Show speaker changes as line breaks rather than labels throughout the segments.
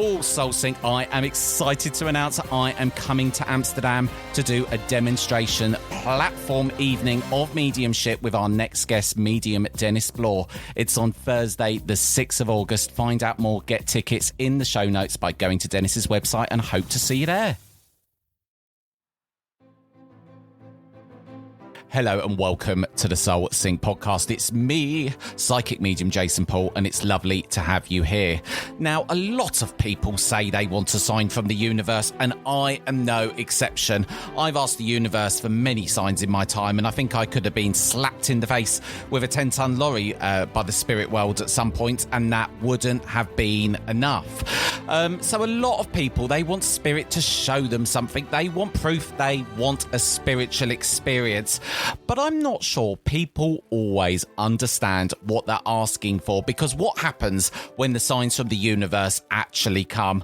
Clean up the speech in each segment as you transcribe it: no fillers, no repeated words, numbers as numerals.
all, Soul Sync. I am excited to announce that I am coming to Amsterdam to do a demonstration platform evening of mediumship with our next guest, medium Dennis Blaauw. It's on Thursday, the 6th of August. Find out more, get tickets in the show notes by going to Dennis's website, and hope to see you there. Hello and welcome to the Soul Sync podcast. It's me, psychic medium Jason Paul, and it's lovely to have you here. Now, a lot of people say they want a sign from the universe, and I am no exception. I've asked the universe for many signs in my time, and I think I could have been slapped in the face with a 10-ton lorry by the spirit world at some point, and that wouldn't have been enough. So a lot of people, they want spirit to show them something. They want proof. They want a spiritual experience. But I'm not sure people always understand what they're asking for, because what happens when the signs from the universe actually come?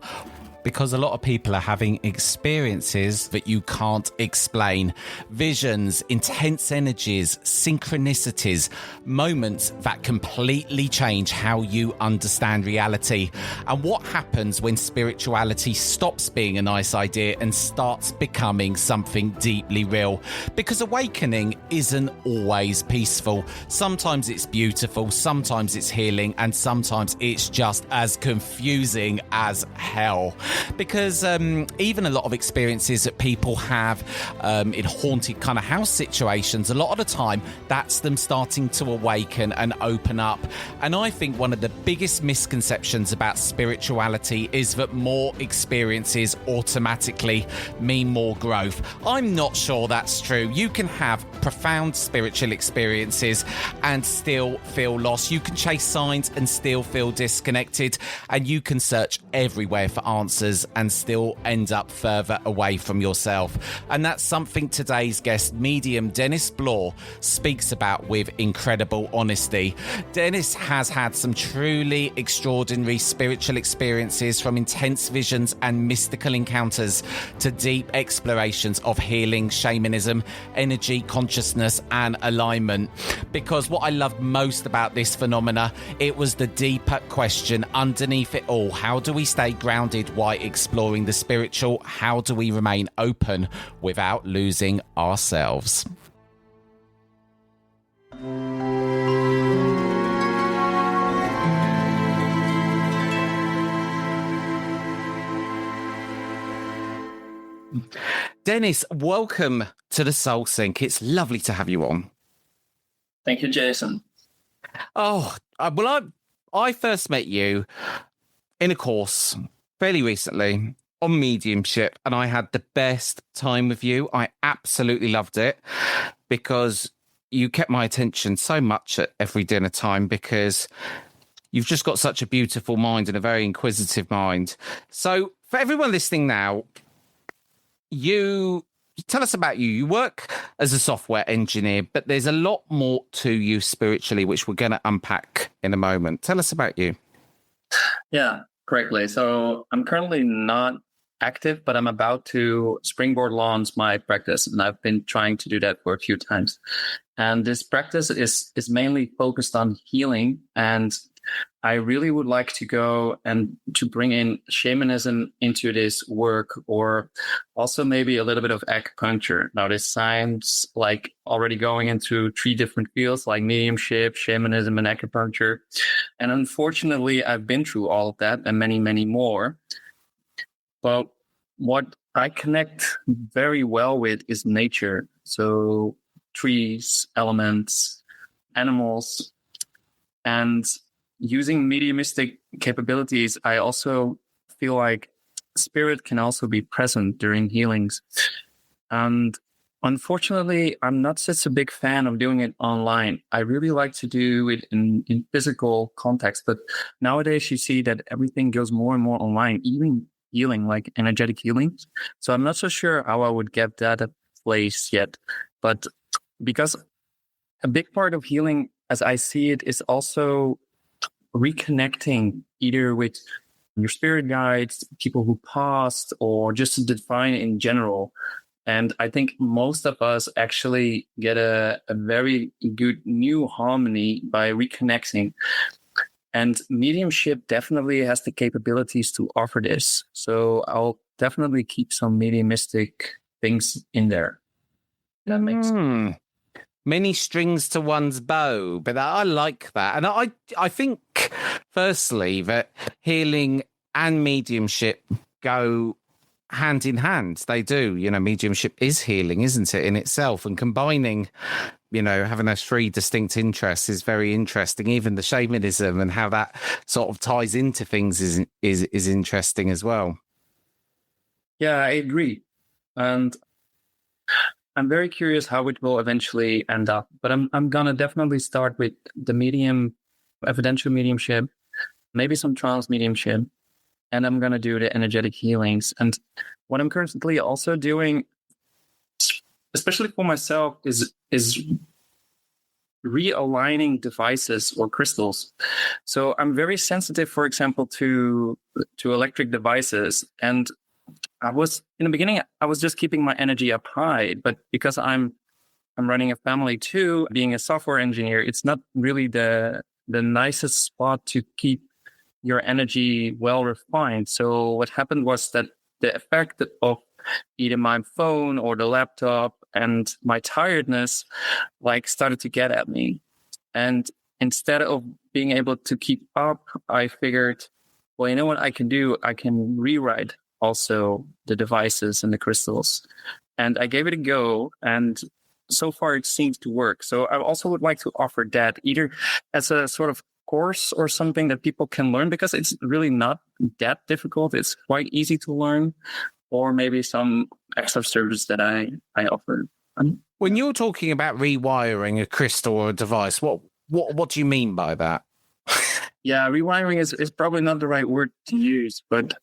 Because a lot of people are having experiences that you can't explain. Visions, intense energies, synchronicities, moments that completely change how you understand reality. And what happens when spirituality stops being a nice idea and starts becoming something deeply real? Because awakening isn't always peaceful. Sometimes it's beautiful, sometimes it's healing, and sometimes it's just as confusing as hell. Because even a lot of experiences that people have in haunted kind of house situations, a lot of the time that's them starting to awaken and open up. And I think one of the biggest misconceptions about spirituality is that more experiences automatically mean more growth. I'm not sure that's true. You can have profound spiritual experiences and still feel lost. You can chase signs and still feel disconnected, and you can search everywhere for answers and still end up further away from yourself. And that's something today's guest, medium Dennis Blaauw, speaks about with incredible honesty. Dennis has had some truly extraordinary spiritual experiences, from intense visions and mystical encounters to deep explorations of healing, shamanism, energy, consciousness, and alignment. Because what I loved most about this phenomena, it was the deeper question underneath it all. How do we stay grounded while exploring the spiritual? How do we remain open without losing ourselves? Dennis, welcome to the Soul Sync. It's lovely to have you on.
Thank you, Jason.
I first met you in a course fairly recently on mediumship, and I had the best time with you. I absolutely loved it because you kept my attention so much at every dinner time, because you've just got such a beautiful mind and a very inquisitive mind. So for everyone listening now, you tell us about you. You work as a software engineer, but there's a lot more to you spiritually, which we're going to unpack in a moment. Tell us about you.
Yeah, correctly. So I'm currently not active, but I'm about to springboard launch my practice, and I've been trying to do that for a few times. And this practice is mainly focused on healing, and I really would like to go and to bring in shamanism into this work, or also maybe a little bit of acupuncture. Now, this sounds like already going into 3 different fields like mediumship, shamanism, and acupuncture. And unfortunately, I've been through all of that and many, many more. But what I connect very well with is nature. So trees, elements, animals, and using mediumistic capabilities, I also feel like spirit can also be present during healings. And unfortunately, I'm not such a big fan of doing it online. I really like to do it in physical context. But nowadays, you see that everything goes more and more online, even healing, like energetic healing. So I'm not so sure how I would get that a place yet. But because a big part of healing, as I see it, is also reconnecting either with your spirit guides, people who passed, or just the divine in general. And I think most of us actually get a very good new harmony by reconnecting. And mediumship definitely has the capabilities to offer this. So I'll definitely keep some mediumistic things in there. That makes sense.
Many strings to one's bow, but I like that. And I think, firstly, that healing and mediumship go hand in hand. They do. Mediumship is healing, isn't it, in itself? And combining, having those three distinct interests is very interesting. Even the shamanism and how that sort of ties into things is interesting as well.
Yeah, I agree. And I'm very curious how it will eventually end up, but I'm gonna definitely start with the evidential mediumship, maybe some trance mediumship, and I'm gonna do the energetic healings. And what I'm currently also doing, especially for myself, is realigning devices or crystals. So I'm very sensitive, for example, to electric devices, and in the beginning, I was just keeping my energy up high, but because I'm running a family too, being a software engineer, it's not really the nicest spot to keep your energy well refined. So what happened was that the effect of either my phone or the laptop and my tiredness started to get at me. And instead of being able to keep up, I figured, well, you know what I can do? I can rewrite also the devices and the crystals. And I gave it a go, and so far it seems to work. So I also would like to offer that either as a sort of course or something that people can learn, because it's really not that difficult. It's quite easy to learn, or maybe some extra service that I offer.
When you're talking about rewiring a crystal or a device, what do you mean by that?
Yeah, rewiring is probably not the right word to use, but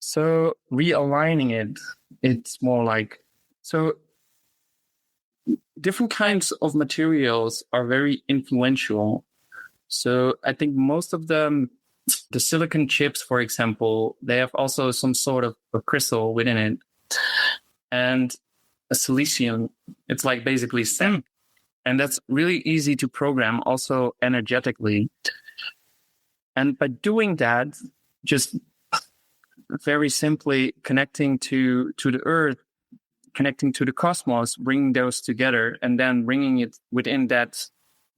so realigning it's more like, so different kinds of materials are very influential. So I think most of them, the silicon chips, for example, they have also some sort of a crystal within it. And a silicium, it's like basically sand. And that's really easy to program also energetically. And by doing that, just very simply connecting to the earth, connecting to the cosmos, bringing those together, and then bringing it within that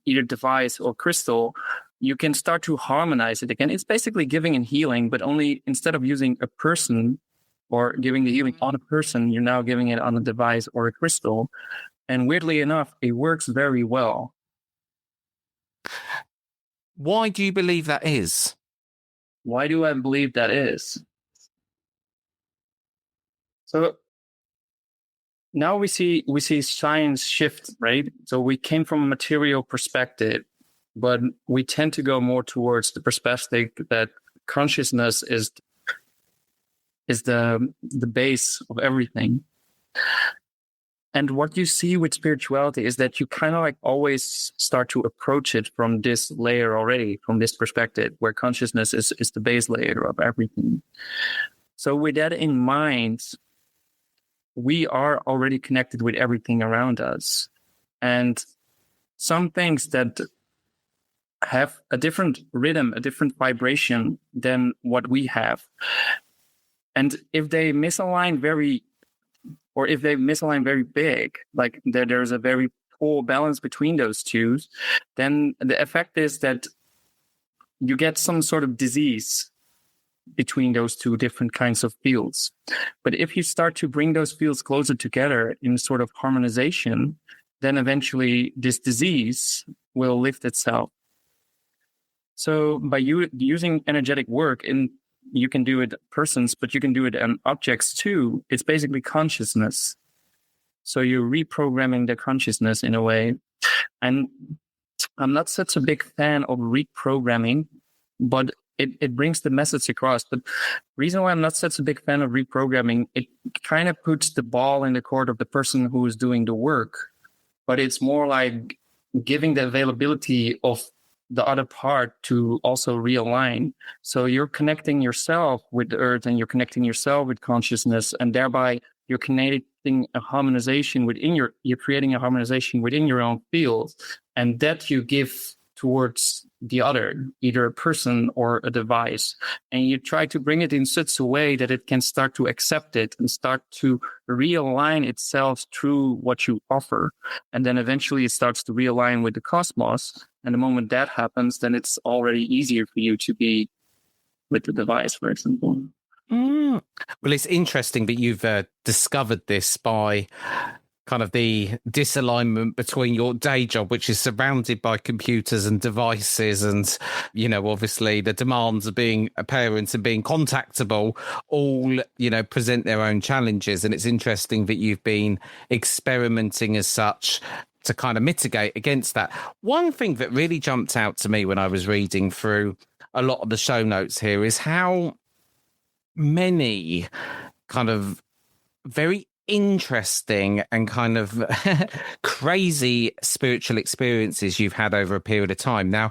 either device or crystal, you can start to harmonize it again. It's basically giving and healing, but only instead of using a person or giving the healing on a person, you're now giving it on a device or a crystal. And weirdly enough, it works very well.
Why do you believe that is?
Why do I believe that is? So now we see science shift, right? So we came from a material perspective, but we tend to go more towards the perspective that consciousness is the base of everything. And what you see with spirituality is that you kind of always start to approach it from this layer already, from this perspective, where consciousness is the base layer of everything. So with that in mind, we are already connected with everything around us. And some things that have a different rhythm, a different vibration than what we have. And if they misalign very big, like there's a very poor balance between those two, then the effect is that you get some sort of disease between those two different kinds of fields. But if you start to bring those fields closer together in sort of harmonization, then eventually this disease will lift itself. So by using energetic work, you can do it persons, but you can do it on objects too. It's basically consciousness. So you're reprogramming the consciousness in a way. And I'm not such a big fan of reprogramming, but it brings the message across. But the reason why I'm not such a big fan of reprogramming, it kind of puts the ball in the court of the person who is doing the work. But it's more like giving the availability of the other part to also realign. So you're connecting yourself with the earth, and you're connecting yourself with consciousness, and thereby you're creating a harmonization you're creating a harmonization within your own field, and that you give towards the other, either a person or a device, and you try to bring it in such a way that it can start to accept it and start to realign itself through what you offer. And then eventually it starts to realign with the cosmos. And the moment that happens, then it's already easier for you to be with the device, for example.
Well, it's interesting that you've discovered this by kind of the disalignment between your day job, which is surrounded by computers and devices, and, you know, obviously the demands of being a parent and being contactable all, you know, present their own challenges. And it's interesting that you've been experimenting as such to kind of mitigate against that. One thing that really jumped out to me when I was reading through a lot of the show notes here is how many kind of very interesting and kind of crazy spiritual experiences you've had over a period of time. Now,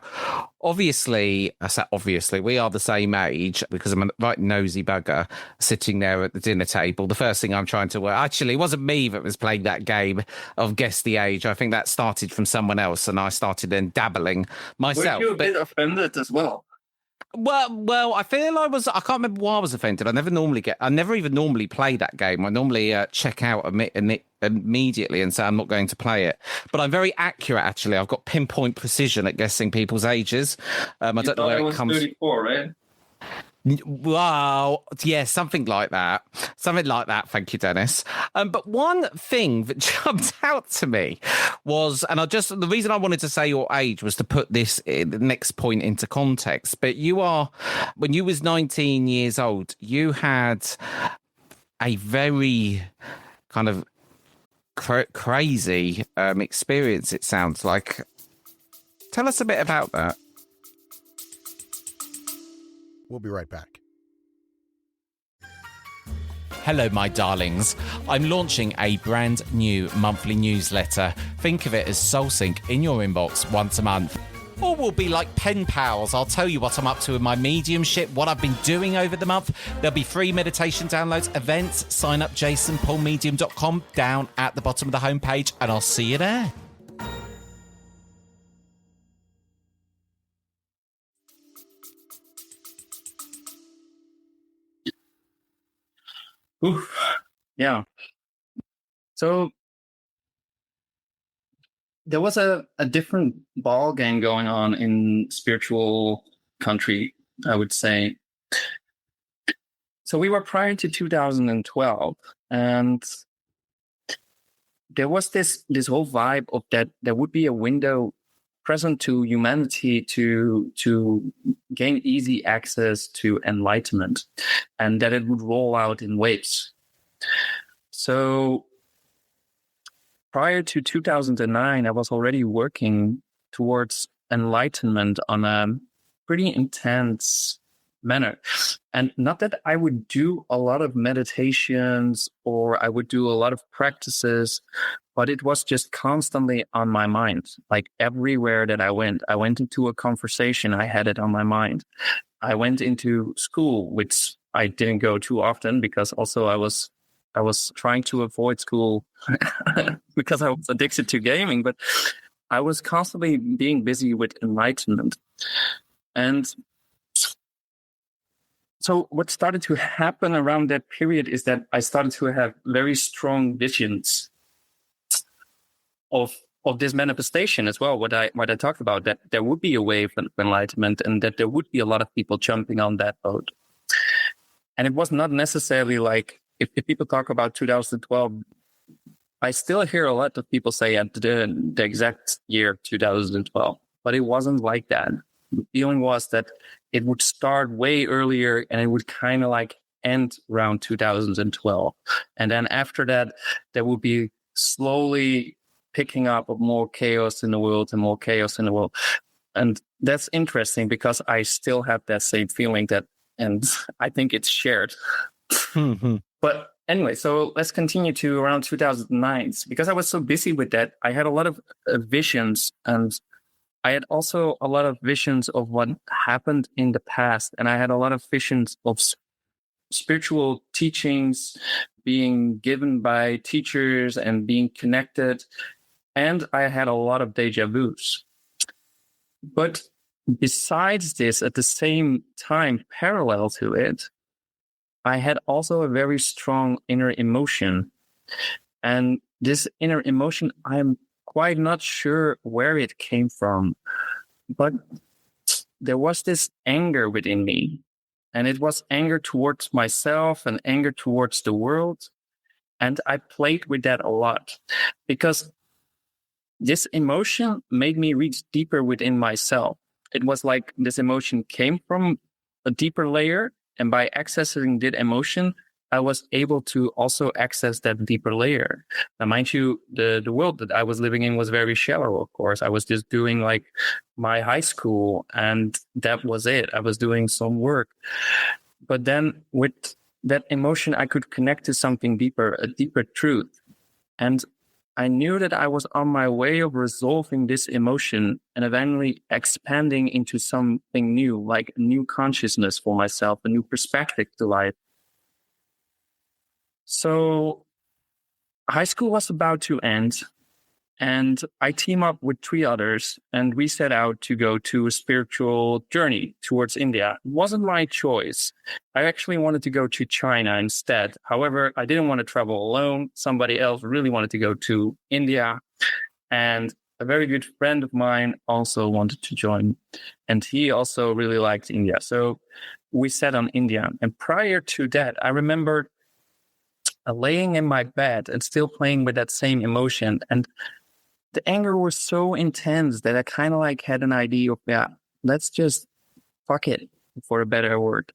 obviously, we are the same age, because I'm a right nosy bugger sitting there at the dinner table. The first thing I'm trying to work, actually, it wasn't me that was playing that game of guess the age. I think that started from someone else, and I started then dabbling myself.
Were you a bit offended as well?
Well, I feel I can't remember why I was offended. I never even normally play that game. I normally check out immediately and say I'm not going to play it. But I'm very accurate, actually. I've got pinpoint precision at guessing people's ages. I don't know where it comes.
34, right?
Wow. Yeah, something like that. Thank you, Dennis. But one thing that jumped out to me was, and the reason I wanted to say your age was to put the next point into context. But when you was 19 years old, you had a very kind of crazy experience, it sounds like. Tell us a bit about that.
We'll be right back.
Hello, my darlings. I'm launching a brand new monthly newsletter. Think of it as SoulSync in your inbox once a month. Or we'll be like pen pals. I'll tell you what I'm up to in my mediumship, what I've been doing over the month. There'll be free meditation downloads, events. Sign up jasonpaulmedium.com down at the bottom of the homepage, and I'll see you there.
Oof. Yeah. So there was a different ball game going on in spiritual country, I would say. So we were prior to 2012, and there was this whole vibe of that there would be a window present to humanity to gain easy access to enlightenment, and that it would roll out in waves. So prior to 2009, I was already working towards enlightenment on a pretty intense manner. And not that I would do a lot of meditations or I would do a lot of practices, but it was just constantly on my mind. Like everywhere that I went into a conversation, I had it on my mind. I went into school, which I didn't go too often because also I was trying to avoid school because I was addicted to gaming, but I was constantly being busy with enlightenment. And so what started to happen around that period is that I started to have very strong visions of this manifestation as well. What I talked about, that there would be a wave of enlightenment and that there would be a lot of people jumping on that boat. And it was not necessarily like, if people talk about 2012, I still hear a lot of people say at the exact year 2012, but it wasn't like that. The feeling was that it would start way earlier and it would kind of like end around 2012. And then after that, there would be slowly picking up of more chaos in the world and more chaos in the world. And that's interesting because I still have that same feeling and I think it's shared. But anyway, so let's continue to around 2009. Because I was so busy with that, I had a lot of visions, and I had also a lot of visions of what happened in the past. And I had a lot of visions of spiritual teachings being given by teachers and being connected. And I had a lot of deja vus. But besides this, at the same time, parallel to it, I had also a very strong inner emotion. And this inner emotion, I'm quite not sure where it came from, but there was this anger within me. And it was anger towards myself and anger towards the world. And I played with that a lot because this emotion made me reach deeper within myself. It was like this emotion came from a deeper layer. And by accessing that emotion, I was able to also access that deeper layer. Now, mind you, the world that I was living in was very shallow, of course. I was just doing like my high school and that was it. I was doing some work. But then with that emotion, I could connect to something deeper, a deeper truth. And I knew that I was on my way of resolving this emotion and eventually expanding into something new, like a new consciousness for myself, a new perspective to life. So high school was about to end, and I team up with 3 others, and we set out to go to a spiritual journey towards India. It wasn't my choice. I actually wanted to go to China instead. However, I didn't want to travel alone. Somebody else really wanted to go to India. And a very good friend of mine also wanted to join. And he also really liked India. So we set on India. And prior to that, I remember laying in my bed and still playing with that same emotion. And the anger was so intense that I kind of like had an idea of, let's just fuck it, for a better word.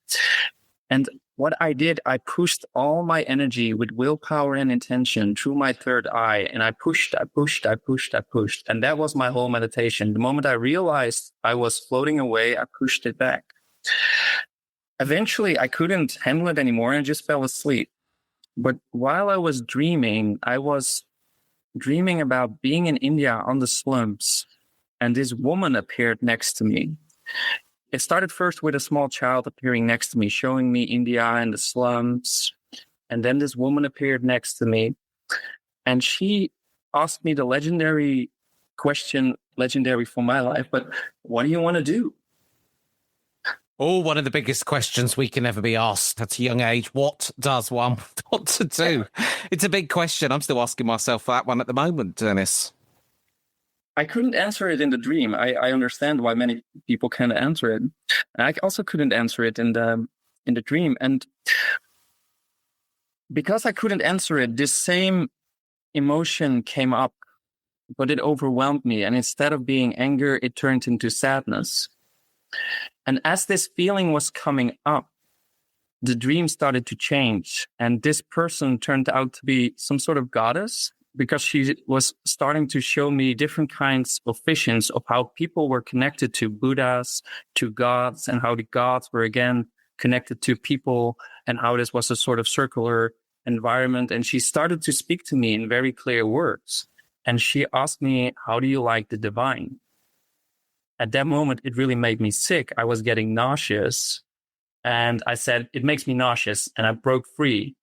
And what I did, I pushed all my energy with willpower and intention through my third eye. And I pushed. And that was my whole meditation. The moment I realized I was floating away, I pushed it back. Eventually, I couldn't handle it anymore and just fell asleep. But while I was dreaming about being in India on the slums, and this woman appeared next to me. It started first with a small child appearing next to me, showing me India and the slums. And then this woman appeared next to me, and she asked me the legendary question, legendary for my life, but what do you want to do?
Oh, one of the biggest questions we can ever be asked at a young age. What does one want to do? It's a big question. I'm still asking myself that one at the moment, Dennis.
I couldn't answer it in the dream. I understand why many people can't answer it. And I also couldn't answer it in the dream. And because I couldn't answer it, this same emotion came up, but it overwhelmed me. And instead of being anger, it turned into sadness. And as this feeling was coming up, the dream started to change. And this person turned out to be some sort of goddess, because she was starting to show me different kinds of visions of how people were connected to Buddhas, to gods, and how the gods were again connected to people, and how this was a sort of circular environment. And she started to speak to me in very clear words. And she asked me, how do you like the divine? At that moment, it really made me sick. I was getting nauseous. And I said, it makes me nauseous. And I broke free.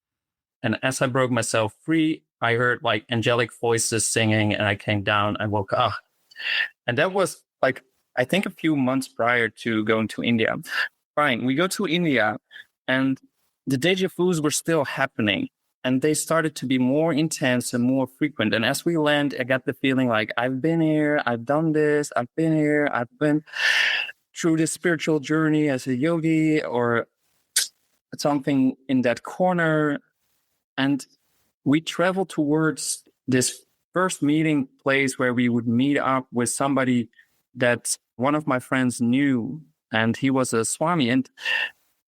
And as I broke myself free, I heard like angelic voices singing, and I came down. I woke up. And that was like, I think a few months prior to going to India. Fine, we go to India, and the deja vus were still happening. And they started to be more intense and more frequent. And as we land, I got the feeling like, I've been here, I've done this, I've been here, I've been through this spiritual journey as a yogi or something in that corner. And we traveled towards this first meeting place where we would meet up with somebody that one of my friends knew, and he was a Swami. And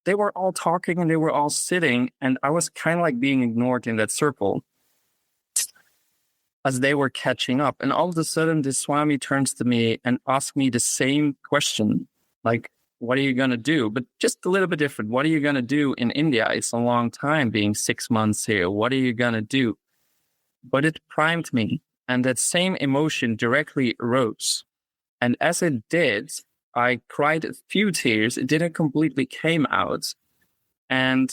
they were all talking and they were all sitting, and I was kind of like being ignored in that circle as they were catching up. And all of a sudden, this Swami turns to me and asks me the same question, like, what are you going to do? But just a little bit different. What are you going to do in India? It's a long time being 6 months here. What are you going to do? But it primed me. And that same emotion directly arose. And as it did, I cried a few tears. It didn't completely came out. And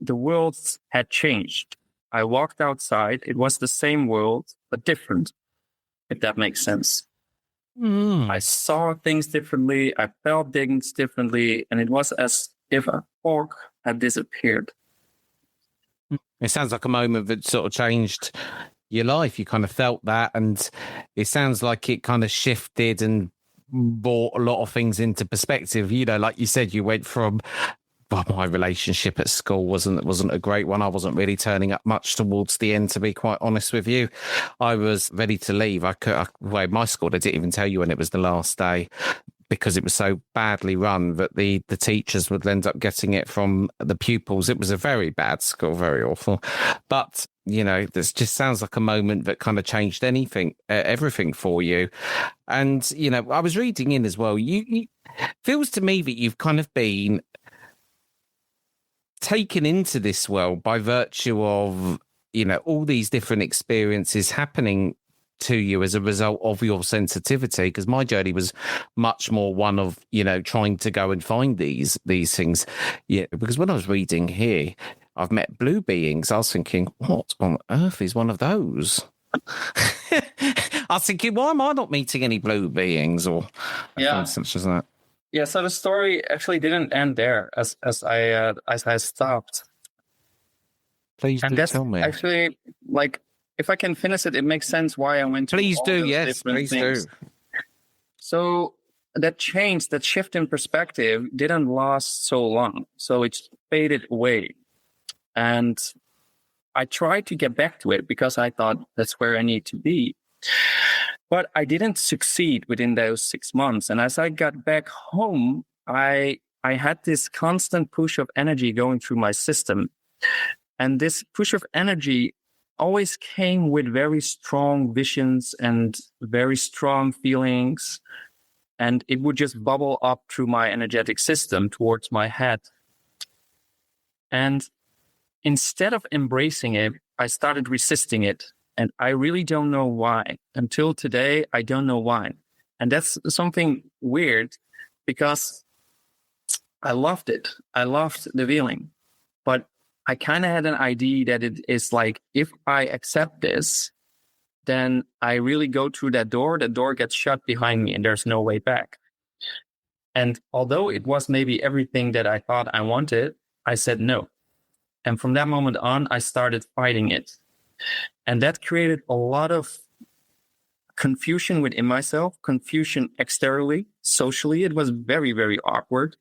the world had changed. I walked outside. It was the same world, but different, if that makes sense. I saw things differently. I felt things differently. And it was as if a fog had disappeared.
It sounds like a moment that sort of changed your life. You kind of felt that, and it sounds like it kind of shifted and brought a lot of things into perspective. You know, like you said, you went from, well, my relationship at school wasn't a great one. I wasn't really turning up much towards the end, to be quite honest with you. I was ready to leave. My school, they didn't even tell you when it was the last day, because it was so badly run that the teachers would end up getting it from the pupils. It was a very bad school, very awful. But, you know, this just sounds like a moment that kind of changed everything for you. And, you know, I was reading in as well, you feels to me that you've kind of been taken into this world by virtue of, you know, all these different experiences happening to you as a result of your sensitivity. Because my journey was much more one of, you know, trying to go and find these things. Yeah, because when I was reading here, I've met blue beings. I was thinking, what on earth is one of those? I was thinking, why am I not meeting any blue beings or such as that?
Yeah, so the story actually didn't end there as I stopped.
Please
and
do tell me.
Actually, like, if I can finish it, it makes sense why I went to
Please
all
do,
those
yes,
different
please
things.
do.
So that change, that shift in perspective didn't last so long. So it faded away. And I tried to get back to it because I thought that's where I need to be. But I didn't succeed within those 6 months. And as I got back home, I had this constant push of energy going through my system. And this push of energy always came with very strong visions and very strong feelings. And it would just bubble up through my energetic system towards my head. And instead of embracing it, I started resisting it. And I really don't know why. Until today, I don't know why. And that's something weird because I loved it. I loved the feeling. But I kind of had an idea that it is like, if I accept this, then I really go through that door gets shut behind me and there's no way back. And although it was maybe everything that I thought I wanted, I said no. And from that moment on, I started fighting it. And that created a lot of confusion within myself, confusion externally, socially. It was very, very awkward.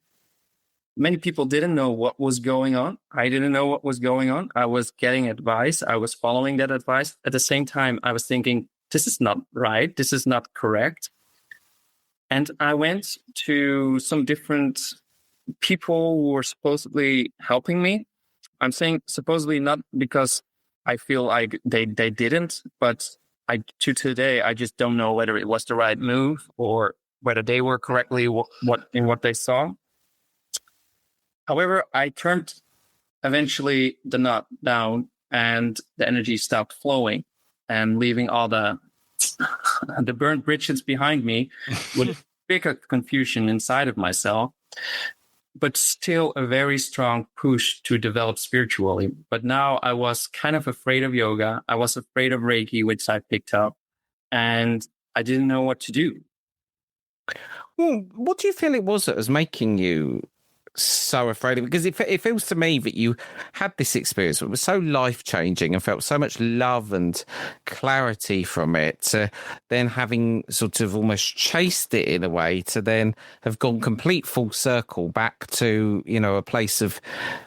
Many people didn't know what was going on. I didn't know what was going on. I was getting advice. I was following that advice. At the same time, I was thinking, this is not right. This is not correct. And I went to some different people who were supposedly helping me. I'm saying supposedly not because I feel like they didn't, but to today, I just don't know whether it was the right move or whether they were correctly what they saw. However, I turned eventually the knot down and the energy stopped flowing and leaving all the burnt bridges behind me with bigger confusion inside of myself, but still a very strong push to develop spiritually. But now I was kind of afraid of yoga. I was afraid of Reiki, which I picked up, and I didn't know what to do.
Well, what do you feel it was that was making you so afraid of it? Because it feels to me that you had this experience that was so life-changing and felt so much love and clarity from it, to then having sort of almost chased it in a way, to then have gone complete full circle back to, you know, a place of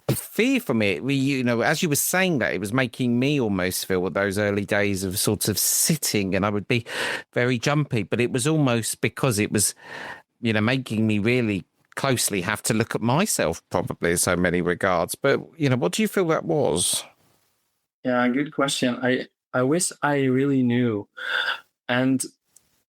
fear from it. You know, as you were saying that, it was making me almost feel what those early days of sort of sitting, and I would be very jumpy, but it was almost because it was, you know, making me really closely have to look at myself, probably in so many regards. But, you know, what do you feel that was?
Yeah, good question. I wish I really knew. And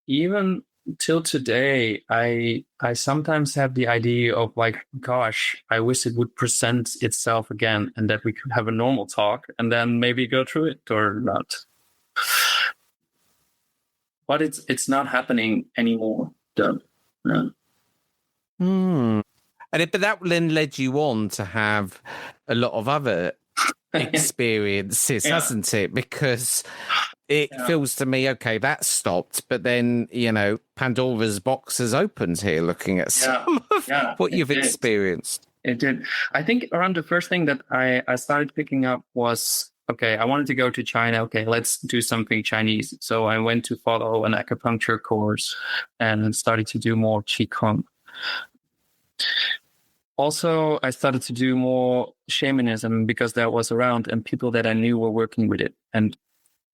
even till today, I sometimes have the idea of like, gosh, I wish it would present itself again and that we could have a normal talk and then maybe go through it or not. But it's not happening anymore, though. No.
But that then led you on to have a lot of other experiences, hasn't it? Because it feels to me, okay, that stopped, but then, Pandora's box has opened here looking at some of what you've experienced.
It did. I think around the first thing that I started picking up was, okay, I wanted to go to China. Okay, let's do something Chinese. So I went to follow an acupuncture course and started to do more Qigong. Also, I started to do more shamanism because that was around and people that I knew were working with it. And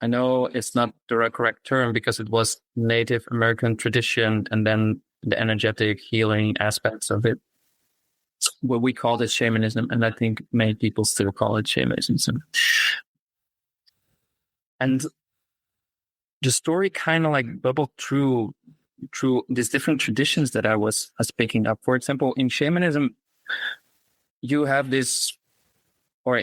I know it's not the correct term because it was Native American tradition and then the energetic healing aspects of it. What we called it shamanism, and I think many people still call it shamanism. And the story kind of like bubbled through these different traditions that I was picking up. For example, in shamanism, you have this, or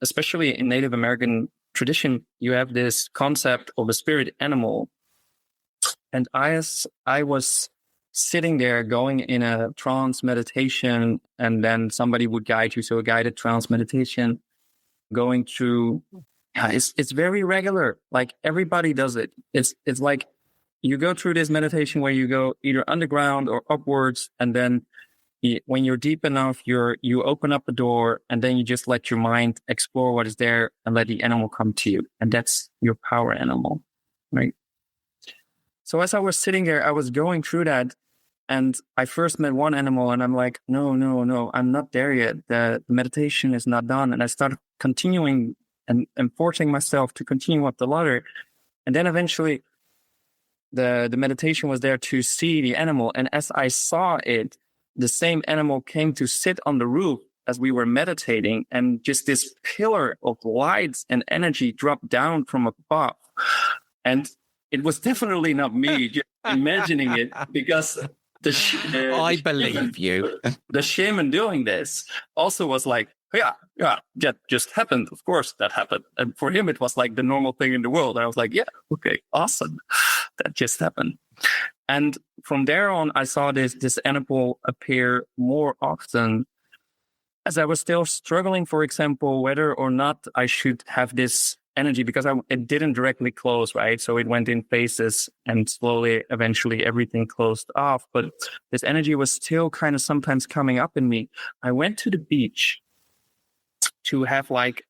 especially in Native American tradition, you have this concept of a spirit animal. And I was sitting there going in a trance meditation, and then somebody would guide you. So a guided trance meditation, going through, it's very regular. Like everybody does it. It's like you go through this meditation where you go either underground or upwards. And then when you're deep enough, you open up a door and then you just let your mind explore what is there and let the animal come to you. And that's your power animal, right? So as I was sitting there, I was going through that, and I first met one animal and I'm like, no, I'm not there yet. The meditation is not done. And I started continuing and forcing myself to continue up the ladder. And then eventually the meditation was there to see the animal. And as I saw it, the same animal came to sit on the roof as we were meditating. And just this pillar of lights and energy dropped down from above. And it was definitely not me just imagining it, because
I believe you.
The shaman doing this also was like, yeah, that just happened. Of course that happened. And for him, it was like the normal thing in the world. And I was like, yeah, okay, awesome. That just happened. And from there on, I saw this animal appear more often as I was still struggling, for example, whether or not I should have this energy, because it didn't directly close, right? So it went in phases and slowly, eventually everything closed off. But this energy was still kind of sometimes coming up in me. I went to the beach to have like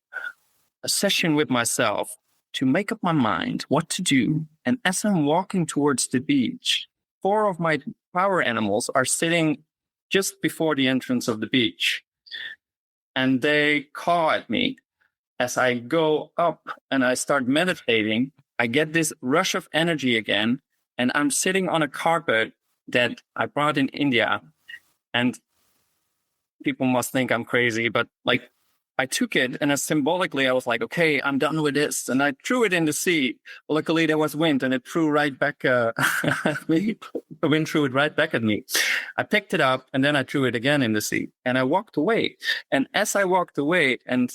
a session with myself to make up my mind what to do. And as I'm walking towards the beach, 4 of my power animals are sitting just before the entrance of the beach. And they caw at me. As I go up and I start meditating, I get this rush of energy again. And I'm sitting on a carpet that I brought in India. And people must think I'm crazy, but like I took it, and symbolically I was like, okay, I'm done with this. And I threw it in the sea. Luckily there was wind and it threw right back, the wind threw it right back at me. I picked it up and then I threw it again in the sea and I walked away. And as I walked away, and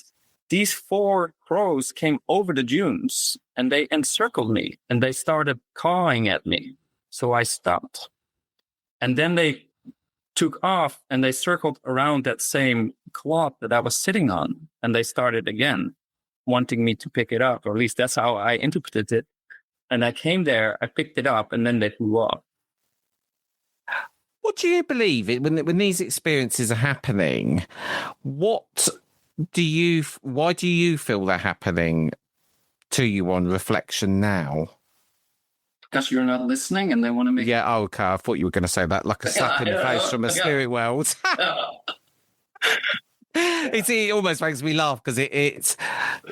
these 4 crows came over the dunes and they encircled me and they started cawing at me. So I stopped. And then they took off and they circled around that same cloth that I was sitting on. And they started again, wanting me to pick it up, or at least that's how I interpreted it. And I came there, I picked it up, and then they flew off.
What do you believe when these experiences are happening? Why do you feel they're happening to you on reflection now?
Because you're not listening and they want to make...
Yeah, okay. I thought you were going to say that, like a slap in the face from a spirit world. It almost makes me laugh, because it's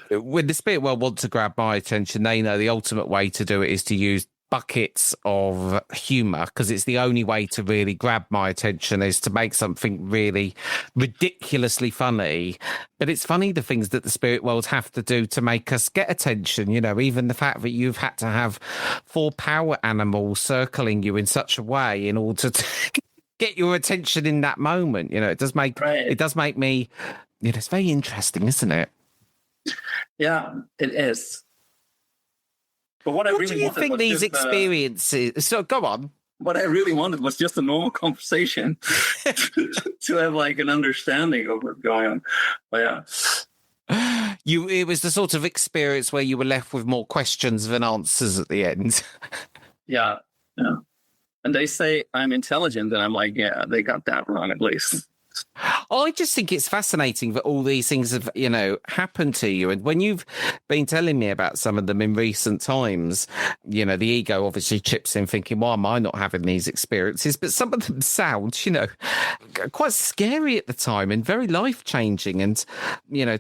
when the spirit world wants to grab my attention, they know the ultimate way to do it is to use buckets of humor, because it's the only way to really grab my attention, is to make something really ridiculously funny. But it's funny the things that the spirit world have to do to make us get attention. Even the fact that you've had to have 4 power animals circling you in such a way in order to get your attention in that moment. It does make me, it's very interesting, isn't it?
Yeah, it is. But what do you
think these experiences? So go on.
What I really wanted was just a normal conversation to have like an understanding of what's going on. But yeah.
It was the sort of experience where you were left with more questions than answers at the end.
Yeah. Yeah. And they say I'm intelligent, and I'm like, yeah, they got that wrong at least.
I just think it's fascinating that all these things have, happened to you. And when you've been telling me about some of them in recent times, the ego obviously chips in thinking, why am I not having these experiences? But some of them sound, quite scary at the time and very life-changing. And,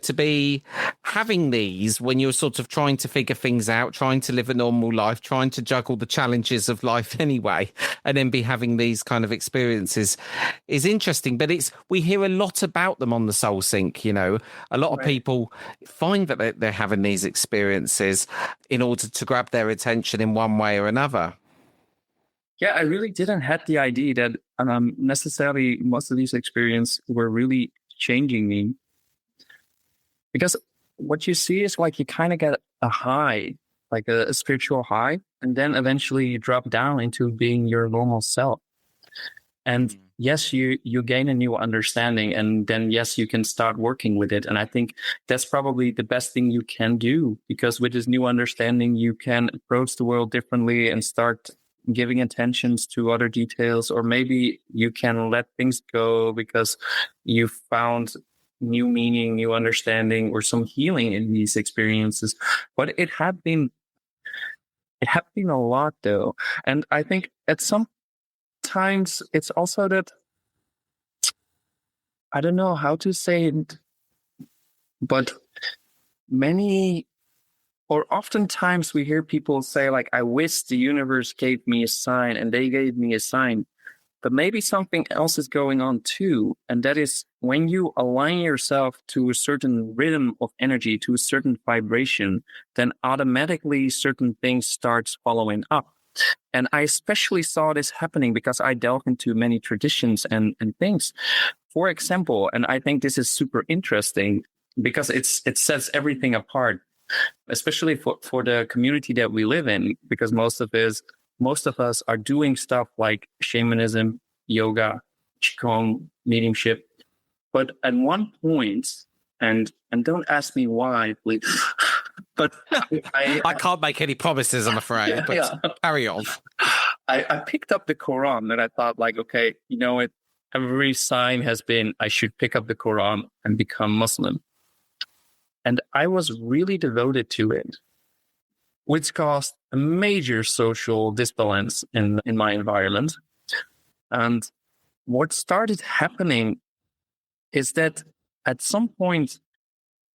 to be having these when you're sort of trying to figure things out, trying to live a normal life, trying to juggle the challenges of life anyway, and then be having these kind of experiences is interesting. But we hear a lot about them on the Soul Sync. A lot of people find that they're having these experiences in order to grab their attention in one way or another.
Yeah, I really didn't have the idea that necessarily most of these experiences were really changing me. Because what you see is like you kind of get a high, like a spiritual high, and then eventually you drop down into being your normal self. And yes, you gain a new understanding, and then yes, you can start working with it. And I think that's probably the best thing you can do, because with this new understanding, you can approach the world differently and start giving attentions to other details, or maybe you can let things go because you found new meaning, new understanding, or some healing in these experiences. But it had been a lot though. And I think at some times it's also that, I don't know how to say it, but oftentimes we hear people say like, I wish the universe gave me a sign, and they gave me a sign. But maybe something else is going on too. And that is when you align yourself to a certain rhythm of energy, to a certain vibration, then automatically certain things start following up. And I especially saw this happening because I delved into many traditions and things. For example, and I think this is super interesting because it sets everything apart, especially for the community that we live in, because most of us are doing stuff like shamanism, yoga, qigong, mediumship. But at one point, and don't ask me why, please, but
I can't make any promises, I'm afraid, carry on.
I picked up the Quran, and I thought like, okay, every sign has been, I should pick up the Quran and become Muslim. And I was really devoted to it, which caused a major social disbalance in my environment. And what started happening is that at some point,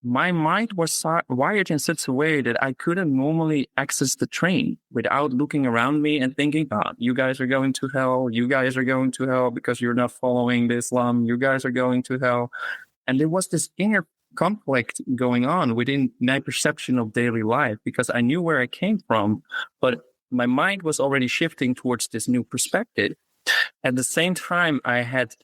my mind was wired in such a way that I couldn't normally access the train without looking around me and thinking, you guys are going to hell. You guys are going to hell because you're not following the Islam. You guys are going to hell. And there was this inner conflict going on within my perception of daily life, because I knew where I came from, but my mind was already shifting towards this new perspective. At the same time, I had,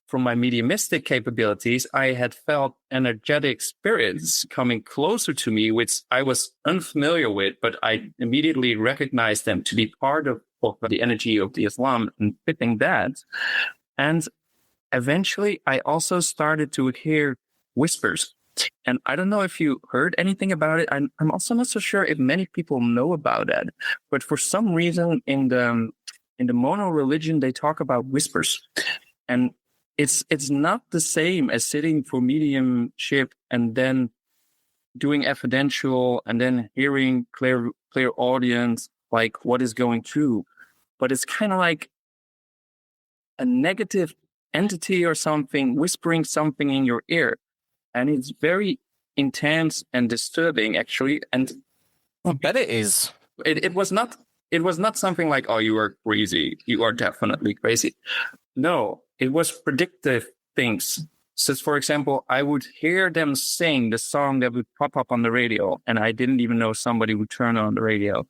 from my mediumistic capabilities, I had felt energetic spirits coming closer to me, which I was unfamiliar with, but I immediately recognized them to be part of the energy of the Islam and fitting that. And eventually, I also started to hear whispers. And I don't know if you heard anything about it. I'm also not so sure if many people know about that. But for some reason, in the mono religion, they talk about whispers. And it's not the same as sitting for mediumship and then doing evidential and then hearing clear audience, like what is going through. But it's kind of like a negative entity or something whispering something in your ear. And it's very intense and disturbing, actually. And
I bet it is.
It was not something like, oh, you are crazy. You are definitely crazy. No, it was predictive things. So, for example, I would hear them sing the song that would pop up on the radio, and I didn't even know somebody would turn on the radio.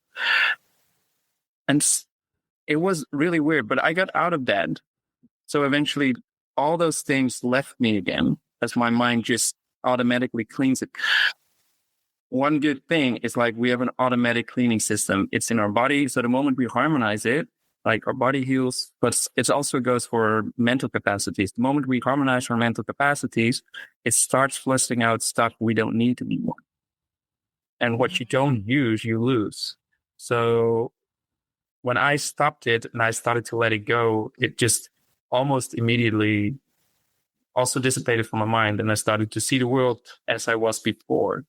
And it was really weird, but I got out of that. So eventually, all those things left me again, as my mind just automatically cleans it. One good thing is like we have an automatic cleaning system. It's in our body. So the moment we harmonize it, like our body heals, but it also goes for mental capacities. The moment we harmonize our mental capacities, it starts flushing out stuff we don't need anymore. And what you don't use, you lose. So when I stopped it and I started to let it go, it just almost immediately also dissipated from my mind. And I started to see the world as I was before.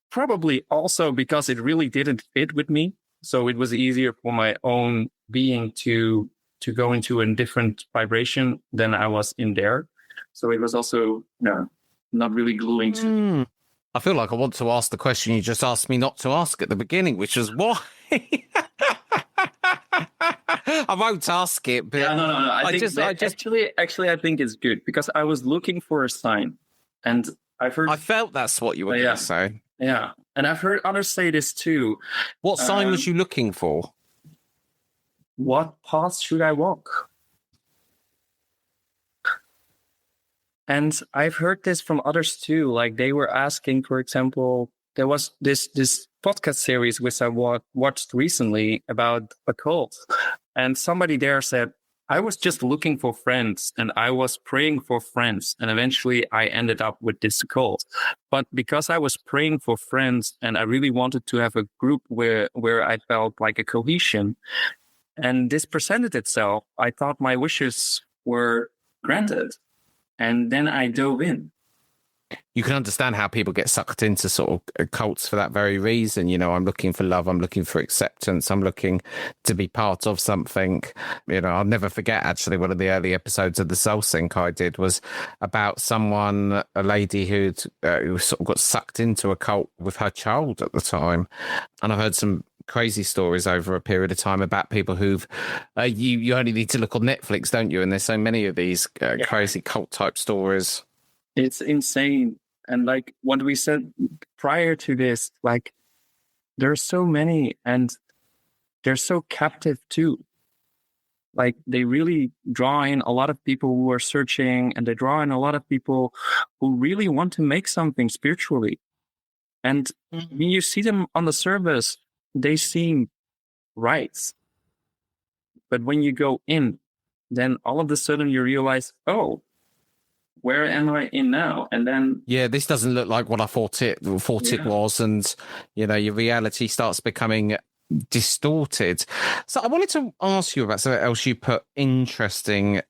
Probably also because it really didn't fit with me. So it was easier for my own being to go into a different vibration than I was in there. So it was also not really gluing to.
I feel like I want to ask the question you just asked me not to ask at the beginning, which was why. I won't ask it, but
No. I think it's good because I was looking for a sign, and I
felt that's what you were going to say.
Yeah, and I've heard others say this too.
What sign was you looking for?
What path should I walk? And I've heard this from others too. Like they were asking, for example, there was this podcast series which I watched recently about a cult. And somebody there said, I was just looking for friends and I was praying for friends. And eventually I ended up with this cult. But because I was praying for friends and I really wanted to have a group where I felt like a cohesion, and this presented itself, I thought my wishes were granted. And then I dove in.
You can understand how people get sucked into sort of cults for that very reason. You know, I'm looking for love. I'm looking for acceptance. I'm looking to be part of something. You know, I'll never forget, actually, one of the early episodes of the Soul Sync I did was about someone, a lady who sort of got sucked into a cult with her child at the time. And I've heard some crazy stories over a period of time about people who've you only need to look on Netflix, don't you? And there's so many of these crazy cult type stories.
It's insane. And like what we said prior to this, like there's so many and they're so captive too. Like they really draw in a lot of people who are searching, and they draw in a lot of people who really want to make something spiritually. And when you see them on the surface, they seem right. But when you go in, then all of a sudden you realize, oh, where am I in now? And then
this doesn't look like what I thought it was, and you know, your reality starts becoming distorted. So I wanted to ask you about something else you put interesting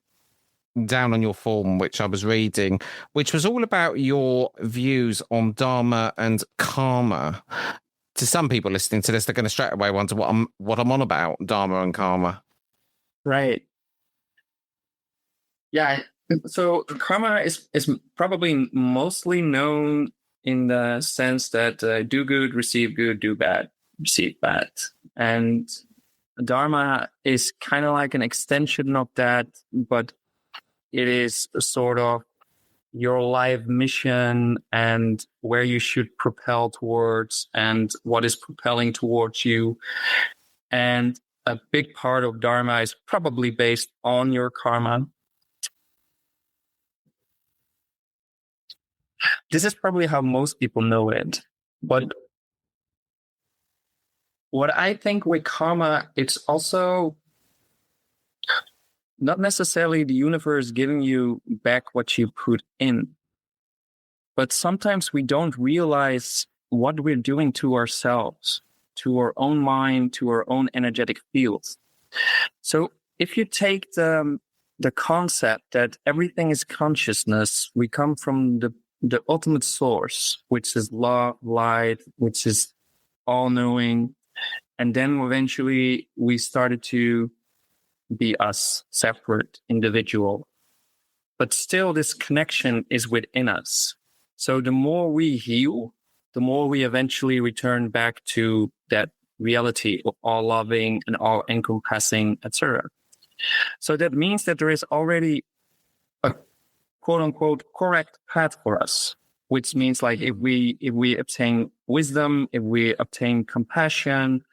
down on your form, which I was reading, which was all about your views on Dharma and karma. To some people listening to this, they're going to straight away wonder what I'm on about, Dharma and karma.
Right. Yeah. So karma is probably mostly known in the sense that do good, receive good, do bad, receive bad. And Dharma is kind of like an extension of that, but it is sort of your life mission and where you should propel towards and what is propelling towards you. And a big part of Dharma is probably based on your karma. This is probably how most people know it. But what I think with karma, it's also not necessarily the universe giving you back what you put in. But sometimes we don't realize what we're doing to ourselves, to our own mind, to our own energetic fields. So if you take the concept that everything is consciousness, we come from the ultimate source, which is love, light, which is all-knowing. And then eventually we started to be us, separate, individual. But still this connection is within us. So the more we heal, the more we eventually return back to that reality of all loving and all encompassing, etc. So that means that there is already a quote unquote correct path for us, which means like if we obtain wisdom, if we obtain compassion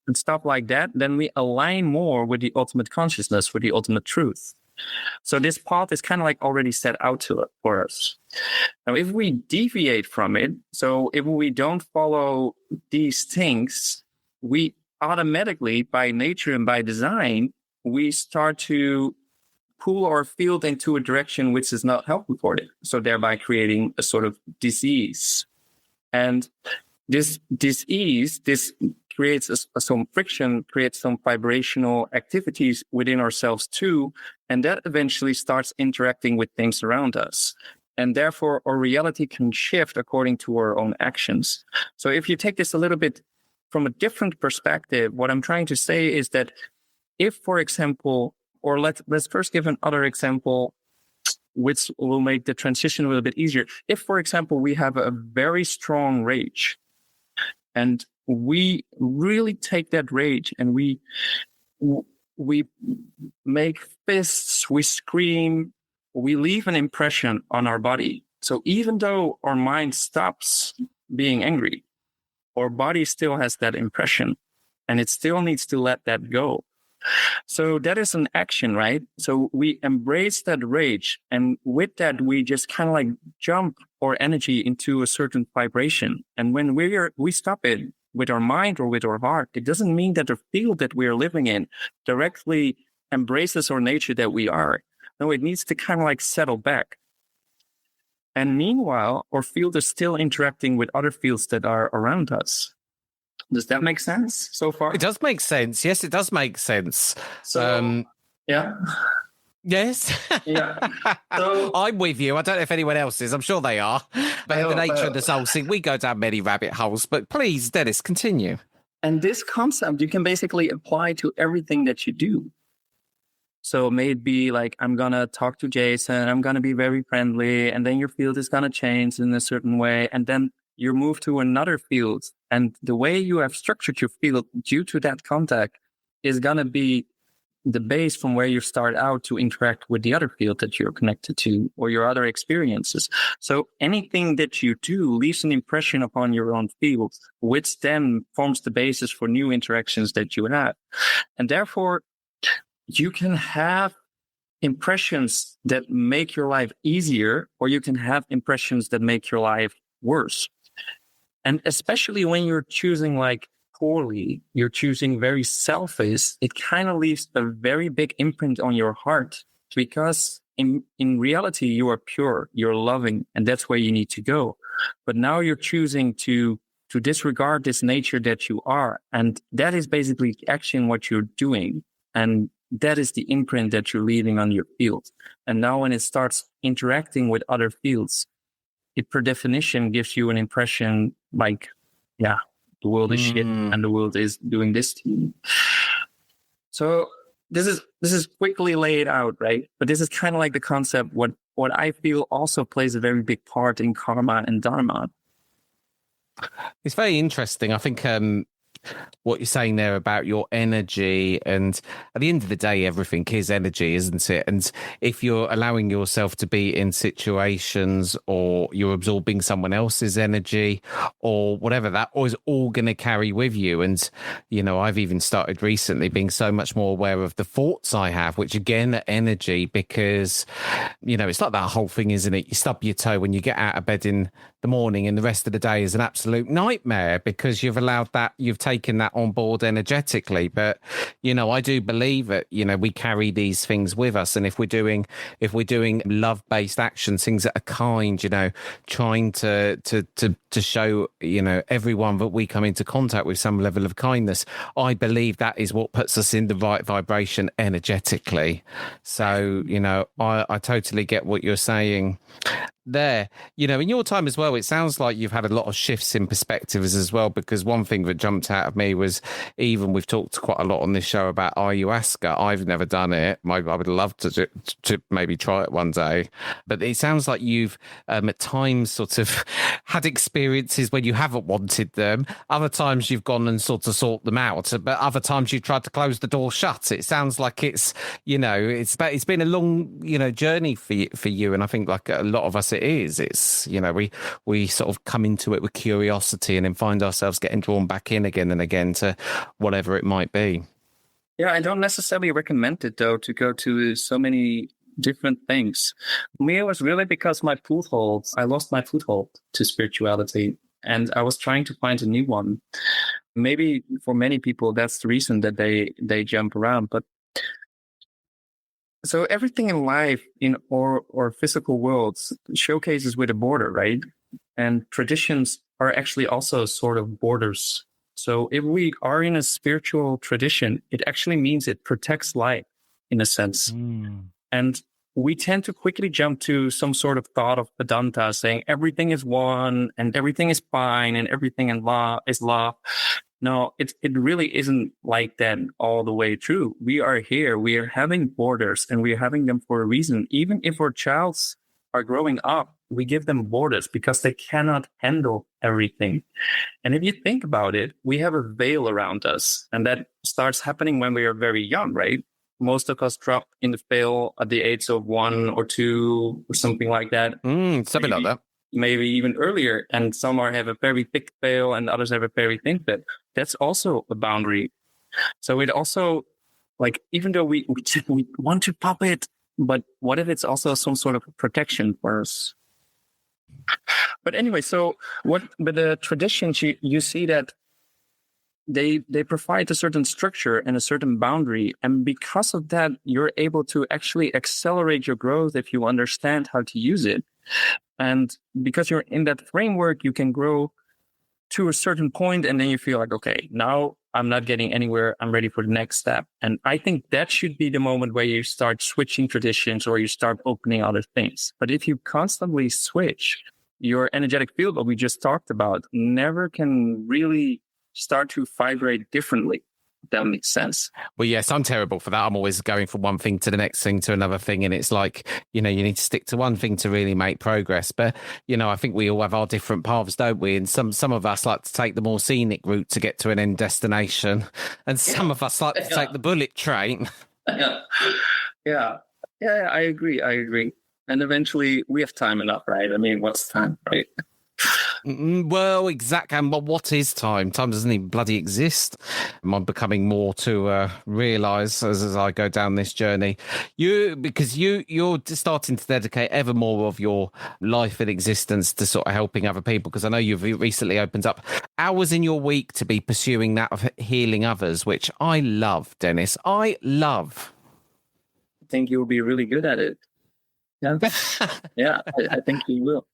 and stuff like that, then we align more with the ultimate consciousness, with the ultimate truth. So this path is kind of like already set out for us. Now, if we deviate from it, so if we don't follow these things, we automatically, by nature and by design, we start to pull our field into a direction which is not helpful for it. So thereby creating a sort of disease. And this disease, this creates some friction, creates some vibrational activities within ourselves too. And that eventually starts interacting with things around us. And therefore, our reality can shift according to our own actions. So if you take this a little bit from a different perspective, what I'm trying to say is that if, for example, or let's first give another example, which will make the transition a little bit easier. If, for example, we have a very strong rage, and we really take that rage and we make fists, we scream, we leave an impression on our body. So even though our mind stops being angry, our body still has that impression, and it still needs to let that go. So that is an action, right? So we embrace that rage, and with that, we just kind of like jump our energy into a certain vibration. And when we stop it with our mind or with our heart, it doesn't mean that the field that we are living in directly embraces our nature that we are. No, it needs to kind of like settle back. And meanwhile, our field is still interacting with other fields that are around us. Does that make sense so far?
It does make sense. Yes, it does make sense.
So, yeah.
Yes.
Yeah. So,
I'm with you. I don't know if anyone else is. I'm sure they are. But the nature of the soul thing, we go down many rabbit holes. But please, Dennis, continue.
And this concept you can basically apply to everything that you do. So may it be like, I'm going to talk to Jason, I'm going to be very friendly, and then your field is going to change in a certain way. And then you move to another field. And the way you have structured your field due to that contact is going to be the base from where you start out to interact with the other field that you're connected to or your other experiences. So anything that you do leaves an impression upon your own field, which then forms the basis for new interactions that you have. And therefore, you can have impressions that make your life easier, or you can have impressions that make your life worse. And especially when you're choosing like poorly, you're choosing very selfish, it kind of leaves a very big imprint on your heart, because in reality, you are pure, you're loving, and that's where you need to go. But now you're choosing to disregard this nature that you are. And that is basically action what you're doing. And that is the imprint that you're leaving on your field. And now when it starts interacting with other fields, it per definition gives you an impression like, yeah, the world is shit and the world is doing this to you. So this is quickly laid out, right? But this is kind of like the concept, what I feel also plays a very big part in karma and dharma.
It's very interesting. I think what you're saying there about your energy, and at the end of the day, everything is energy, isn't it? And if you're allowing yourself to be in situations, or you're absorbing someone else's energy or whatever, that is all going to carry with you. And, you know, I've even started recently being so much more aware of the thoughts I have, which again are energy, because, you know, it's like that whole thing, isn't it? You stub your toe when you get out of bed in the morning, and the rest of the day is an absolute nightmare because you've allowed that, you've taken that on board energetically. But, you know, I do believe that, you know, we carry these things with us. And if we're doing love-based actions, things that are kind, you know, trying to show, you know, everyone that we come into contact with some level of kindness, I believe that is what puts us in the right vibration energetically. So, you know, I totally get what you're saying there. You know, in your time as well, it sounds like you've had a lot of shifts in perspectives as well, because one thing that jumped out of me was, even we've talked quite a lot on this show about ayahuasca. I've never done it. I would love to maybe try it one day. But it sounds like you've at times sort of had experiences when you haven't wanted them. Other times you've gone and sort of sought them out, but other times you've tried to close the door shut. It sounds like it's, you know, it's been a long, you know, journey for you. And I think like a lot of us, it's, you know, we sort of come into it with curiosity and then find ourselves getting drawn back in again and again to whatever it might be.
Yeah, I don't necessarily recommend it, though, to go to so many different things. For me, it was really because I lost my foothold to spirituality, and I was trying to find a new one. maybe for many people, that's the reason that they jump around. But so everything in life or physical worlds showcases with a border, right? And traditions are actually also sort of borders. So if we are in a spiritual tradition, it actually means it protects life in a sense. And we tend to quickly jump to some sort of thought of Vedanta saying everything is one and everything is fine and everything in law is law. No, it really isn't like that all the way through. We are here. We are having borders and we are having them for a reason. Even if our childs are growing up, we give them borders because they cannot handle everything. And if you think about it, we have a veil around us, and that starts happening when we are very young, right? Most of us drop in the veil at the age of 1 or 2 or something like that.
Something like that.
Maybe even earlier. And some have a very thick veil and others have a very thin veil. That's also a boundary. So it also, like, even though we want to pop it, but what if it's also some sort of protection for us? But anyway, but the traditions, you see that they provide a certain structure and a certain boundary. And because of that, you're able to actually accelerate your growth if you understand how to use it. And because you're in that framework, you can grow to a certain point, and then you feel like, okay, now I'm not getting anywhere. I'm ready for the next step. And I think that should be the moment where you start switching traditions or you start opening other things. But if you constantly switch, your energetic field, what we just talked about, never can really start to vibrate differently. If that makes sense.
Well, yes, I'm terrible for that. I'm always going from one thing to the next thing to another thing. And it's like, you need to stick to one thing to really make progress. But, I think we all have our different paths, don't we? And some of us like to take the more scenic route to get to an end destination. And some of us like to take the bullet train.
Yeah, I agree. And eventually we have time enough, right? I mean, what's time, right?
Well, exactly. And what is time? Time doesn't even bloody exist. I'm becoming more to realise as I go down this journey. Because you're starting to dedicate ever more of your life and existence to sort of helping other people. Because I know you've recently opened up hours in your week to be pursuing that of healing others, which I love, Dennis. I love.
I think you'll be really good at it. Yeah, I think you will.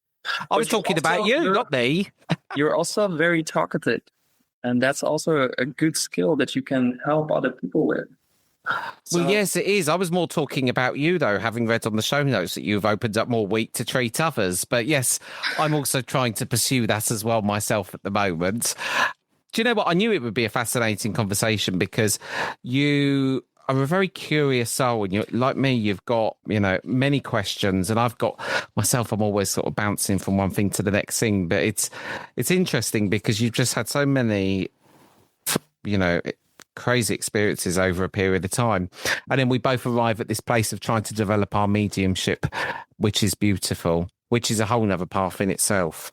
I was talking about you, not me.
You're also very talkative. And that's also a good skill that you can help other people with.
Well, yes, it is. I was more talking about you, though, having read on the show notes that you've opened up more week to treat others. But yes, I'm also trying to pursue that as well myself at the moment. Do you know what? I knew it would be a fascinating conversation because you are a very curious soul, and like me, you've got, many questions, and I've got myself, I'm always sort of bouncing from one thing to the next thing. But it's interesting because you've just had so many, crazy experiences over a period of time. And then we both arrive at this place of trying to develop our mediumship, which is beautiful, which is a whole nother path in itself.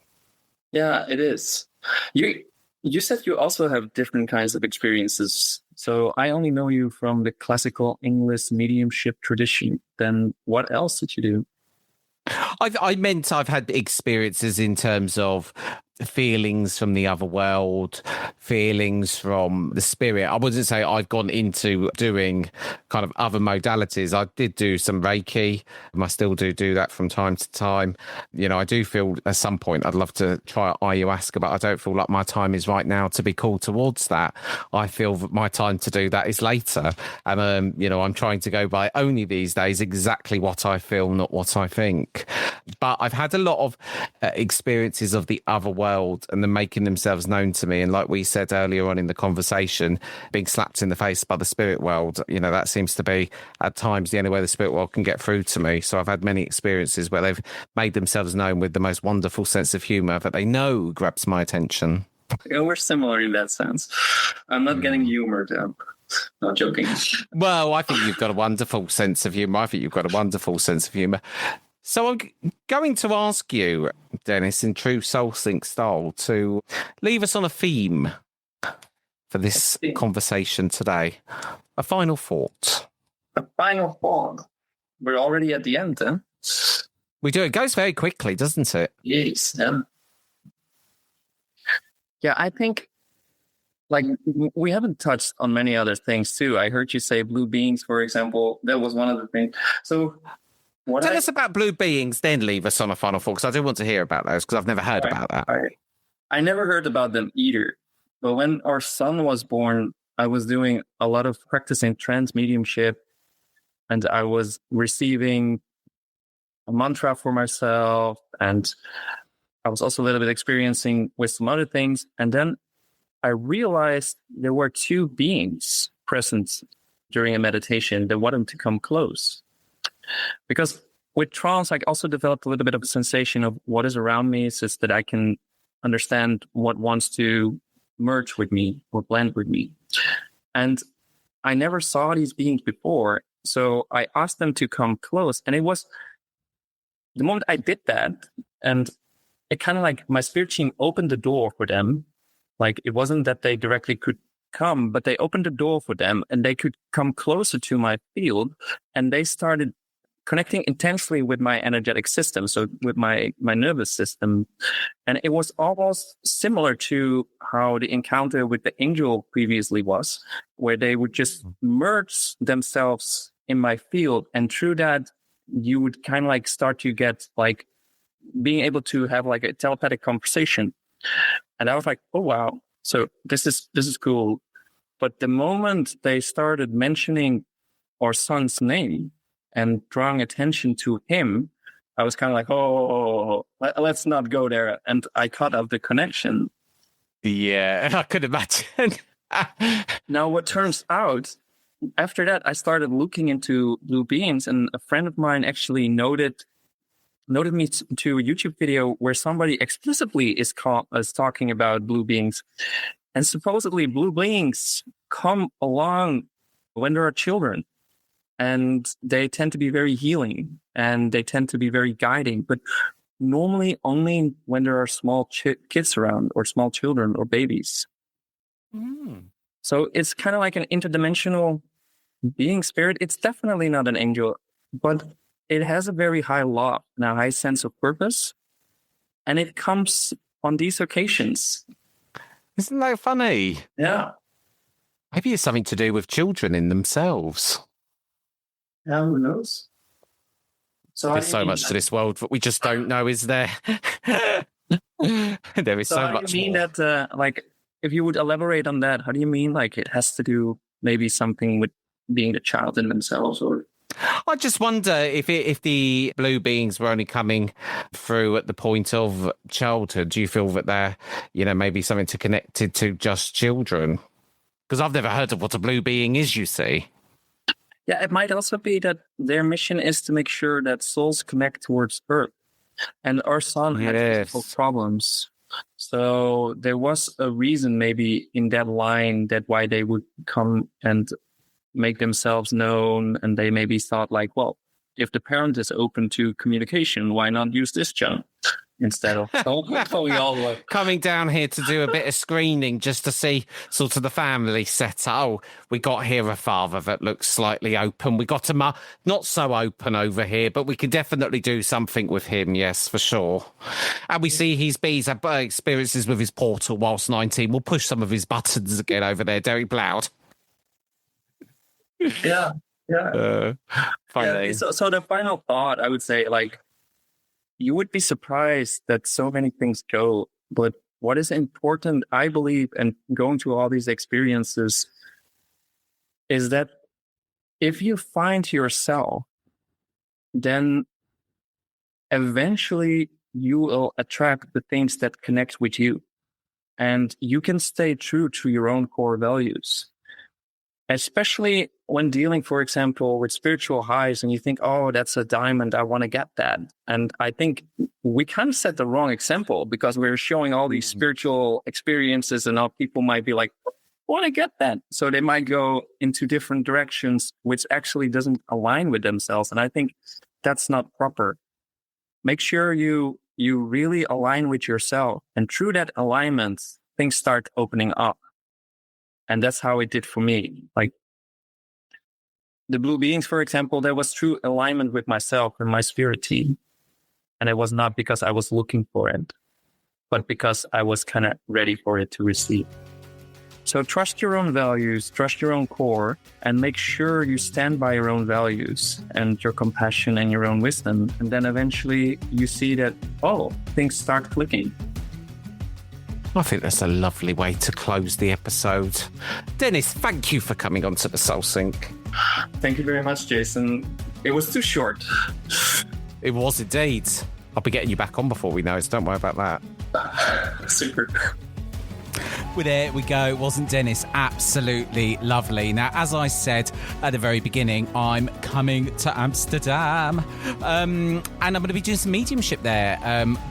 Yeah, it is. You said you also have different kinds of experiences. So I only know you from the classical English mediumship tradition. Then what else did you do?
I meant I've had experiences in terms of feelings from the other world, feelings from the spirit. I wouldn't say I've gone into doing kind of other modalities. I did do some Reiki. I still do that from time to time. I do feel at some point I'd love to try ayahuasca, but I don't feel like my time is right now to be called towards that. I feel that my time to do that is later. And, I'm trying to go by only these days exactly what I feel, not what I think. But I've had a lot of experiences of the other world and them making themselves known to me. And like we said earlier on in the conversation, being slapped in the face by the spirit world, that seems to be at times the only way the spirit world can get through to me. So I've had many experiences where they've made themselves known with the most wonderful sense of humour that they know grabs my attention.
Yeah, we're similar in that sense. I'm not getting humor, Deb. Not joking.
Well, I think you've got a wonderful sense of humour. So I'm going to ask you, Dennis, in true Soul Sync style, to leave us on a theme for this conversation today. A final thought.
A final thought. We're already at the end, huh?
We do. It goes very quickly, doesn't it?
Yes. Yeah, I think like we haven't touched on many other things too. I heard you say blue beings, for example. That was one of the things. So
Tell us about blue beings, then leave us on a final thought, because I do want to hear about those, because I've never heard about that.
I never heard about them either. But when our son was born, I was doing a lot of practicing trance mediumship, and I was receiving a mantra for myself, and I was also a little bit experiencing with some other things. And then I realized there were two beings present during a meditation that wanted to come close. Because with trance, I also developed a little bit of a sensation of what is around me, so that I can understand what wants to merge with me or blend with me. And I never saw these beings before. So I asked them to come close. And it was the moment I did that, and it kind of like my spirit team opened the door for them. Like it wasn't that they directly could come, but they opened the door for them and they could come closer to my field, and they started connecting intensely with my energetic system, so with my nervous system. And it was almost similar to how the encounter with the angel previously was, where they would just merge themselves in my field. And through that, you would kind of like start to get like being able to have like a telepathic conversation. And I was like, oh, wow. So this is cool. But the moment they started mentioning our son's name and drawing attention to him, I was kind of like, oh, let's not go there. And I cut off the connection.
Yeah, I could imagine.
Now, what turns out, after that, I started looking into blue beings, and a friend of mine actually noted me to a YouTube video where somebody explicitly is talking about blue beings. And supposedly blue beings come along when there are children. And they tend to be very healing, and they tend to be very guiding, but normally only when there are small kids around, or small children or babies. So it's kind of like an interdimensional being spirit. It's definitely not an angel, but it has a very high love and a high sense of purpose. And it comes on these occasions.
Isn't that funny?
Yeah.
Maybe it's something to do with children in themselves.
Yeah, who knows? So
there's so much to this world that we just don't know, is there? There is so much
do you mean
more.
that, like, if you would elaborate on that, how do you mean, like, it has to do maybe something with being the child in themselves, or?
I just wonder if the blue beings were only coming through at the point of childhood. Do you feel that they're, maybe something to connected to just children? Because I've never heard of what a blue being is, you see.
Yeah, it might also be that their mission is to make sure that souls connect towards Earth. And our son had physical problems. So there was a reason maybe in that line that why they would come and make themselves known. And they maybe thought like, well, if the parent is open to communication, why not use this channel instead of going all the way?
Coming down here to do a bit of screening just to see sort of the family set up. Oh, we got here a father that looks slightly open. We got a not so open over here, but we can definitely do something with him, yes, for sure. And we see he's had experiences with his portal whilst 19. We'll push some of his buttons again over there, Dennis Blaauw.
Yeah.
Funny.
Yeah, so the final thought, I would say, like, you would be surprised that so many things go, but what is important, I believe, and going through all these experiences, is that if you find yourself, then eventually you will attract the things that connect with you, and you can stay true to your own core values. Especially when dealing, for example, with spiritual highs, and you think, oh, that's a diamond, I want to get that. And I think we kind of set the wrong example, because we're showing all these spiritual experiences, and all people might be like, I want to get that. So they might go into different directions, which actually doesn't align with themselves. And I think that's not proper. Make sure you really align with yourself. And through that alignment, things start opening up. And that's how it did for me. Like the blue beings, for example, there was true alignment with myself and my spirit team. And it was not because I was looking for it, but because I was kind of ready for it to receive. So trust your own values, trust your own core, and make sure you stand by your own values and your compassion and your own wisdom. And then eventually you see that, things start clicking.
I think that's a lovely way to close the episode. Dennis, thank you for coming on to the Soul Sync.
Thank you very much, Jason. It was too short.
It was indeed. I'll be getting you back on before we know it, so don't worry about that.
Super.
Well, there we go. Wasn't Dennis absolutely lovely? Now, as I said at the very beginning, I'm coming to Amsterdam, and I'm going to be doing some mediumship there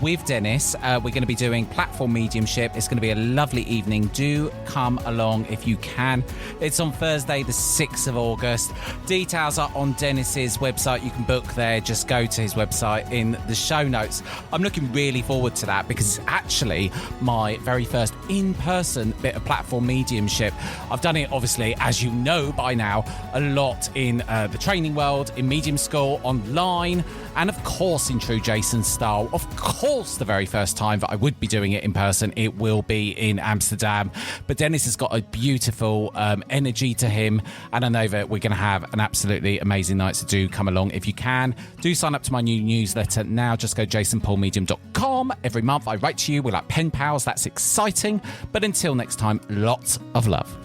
with Dennis. We're going to be doing platform mediumship. It's going to be a lovely evening. Do come along if you can. It's on Thursday, the 6th of August. Details are on Dennis's website. You can book there. Just go to his website in the show notes. I'm looking really forward to that because it's actually my very first in-person bit of platform mediumship. I've done it, obviously, as you know by now, a lot in the training world, in medium school, online, and of course in true Jason style. Of course, the very first time that I would be doing it in person, it will be in Amsterdam. But Dennis has got a beautiful energy to him, and I know that we're going to have an absolutely amazing night. So do come along if you can. Do sign up to my new newsletter now. Just go jasonpaulmedium.com. Every month I write to you. We're like pen pals. That's exciting. But until next time, lots of love.